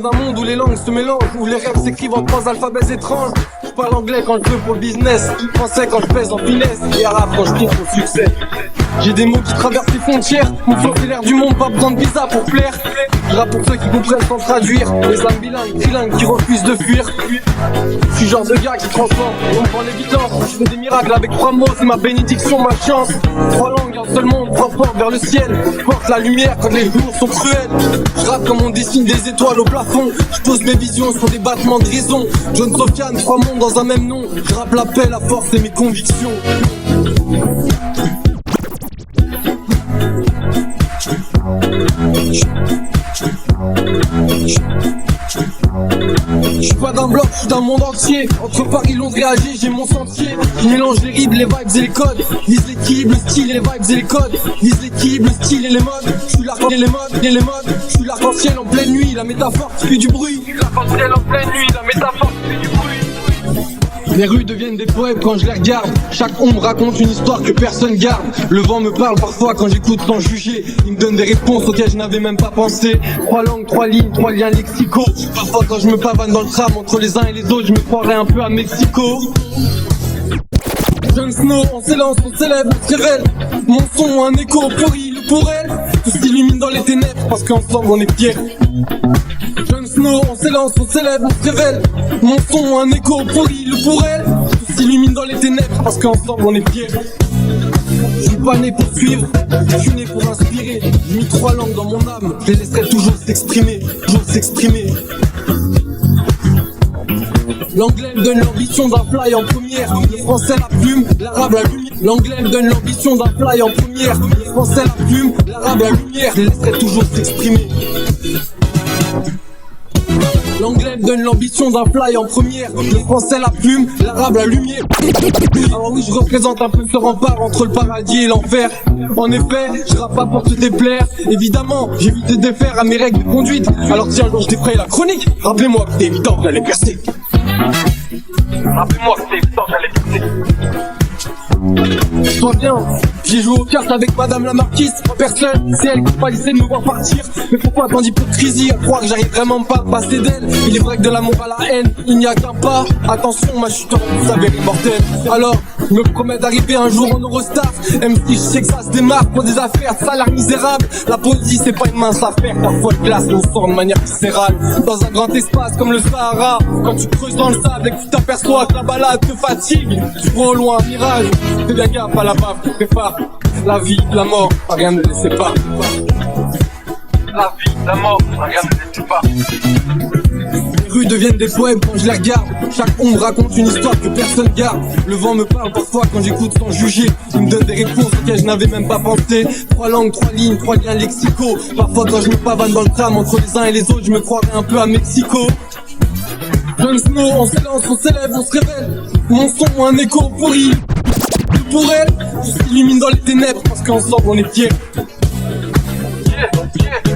D'un monde où les langues se mélangent, où les rêves s'écrivent en trois alphabets étranges. Je parle anglais quand je veux pour le business, français quand je pèse en finesse, et arabe quand je trouve au succès. J'ai des mots qui traversent les frontières, mon flow c'est l'air du monde, pas besoin de visa pour plaire. Je rappe pour ceux qui comprennent sans traduire, les âmes bilingues, trilingues qui refusent de fuir. Je suis genre de gars qui transforme, on prend l'évidence. Je fais des miracles avec 3 mots, c'est ma bénédiction, ma chance. 3 langues, un seul monde, 3 portes vers le ciel. Je porte la lumière quand les jours sont cruels. Je rappe comme on dessine des étoiles au plafond. Je pose mes visions sur des battements de raison. John Sofiane, 3 mondes dans un même nom. Je rappe la paix, la force et mes convictions. Je suis pas d'un bloc, je suis d'un monde entier. Entre Paris, Londres et Alger, j'ai mon sentier. Je mélange les rimes, les vibes et les codes. Vise l'équilibre, le style et les vibes et les codes. Vise l'équilibre, le style et les modes. Je suis l'arc-en-ciel et les modes. Je suis l'arc-en-ciel en pleine nuit, la métaphore qui fait du bruit. L'arc-en-ciel en pleine nuit, la métaphore qui fait du bruit. Les rues deviennent des poèmes quand je les regarde. Chaque ombre raconte une histoire que personne garde. Le vent me parle parfois quand j'écoute sans juger. Il me donne des réponses auxquelles je n'avais même pas pensé. 3 langues, 3 lignes, 3 liens lexicaux. Parfois quand je me pavane dans le tram entre les uns et les autres, je me croirais un peu à Mexico. Jon Snow, on s'élance, on s'élève, on se révèle. Mon son, un écho pour il ou pour elle. Tout s'illumine dans les ténèbres parce qu'ensemble on est fiers. Jon Snow, on s'élance, on s'élève, on se révèle. Mon son, un écho pour il ou pour elle. Tout s'illumine dans les ténèbres parce qu'ensemble on est fiers. Je suis pas né pour suivre, je suis né pour inspirer. J'ai mis 3 langues dans mon âme, je les laisserai toujours s'exprimer, toujours s'exprimer. L'anglais me donne l'ambition d'un fly en première. Le français la plume, l'arabe la lumière. L'anglais me donne l'ambition d'un fly en première. Le français la plume, l'arabe la lumière. Je les laisserai toujours s'exprimer. L'anglais me donne l'ambition d'un fly en première. Le français la plume, l'arabe la lumière. Alors oui, je représente un peu ce rempart entre le paradis et l'enfer. En effet, je rappe pas pour te déplaire. Évidemment, j'évite de défaire à mes règles de conduite. Alors si un jour je défraye la chronique, rappelez-moi que c'est évident que j'allais percer. Rappelez-moi que c'est évident que j'allais percer. Sois bien, j'ai joué aux cartes avec madame la marquise. Personne, c'est elle qui pâlissait de me voir partir. Mais pourquoi tant d'hypocrisie à croire que j'arrive vraiment pas à passer d'elle? Il est vrai que de l'amour à la haine, il n'y a qu'un pas. Attention, ma chute s'avère immortelle. Alors, je me promets d'arriver un jour en Eurostar. Même si je sais que ça se démarre pour des affaires de salaire misérable. La poésie c'est pas une mince affaire, parfois elle glace nos sangs de manière viscérale. Dans un grand espace comme le Sahara, quand tu creuses dans le sable et que tu t'aperçois que la balade te fatigue, tu vois au loin un mirage. Fais bien gaffe à la bave qui prépare. La vie, la mort, rien ne les sépare. La vie, la mort, rien ne les sépare. Les rues deviennent des poèmes quand je les regarde. Chaque ombre raconte une histoire que personne garde. Le vent me parle parfois quand j'écoute sans juger. Il me donne des réponses auxquelles je n'avais même pas pensé. 3 langues, 3 lignes, 3 liens lexicaux. Parfois quand je me pavane dans le tram entre les uns et les autres, je me croirais un peu à Mexico. Jon Snow, on s'élance, on s'élève, on se révèle. Mon son, un écho pourri. Pour elle, tout s'illumine dans les ténèbres parce qu'ensemble on est fiers. Yeah, yeah.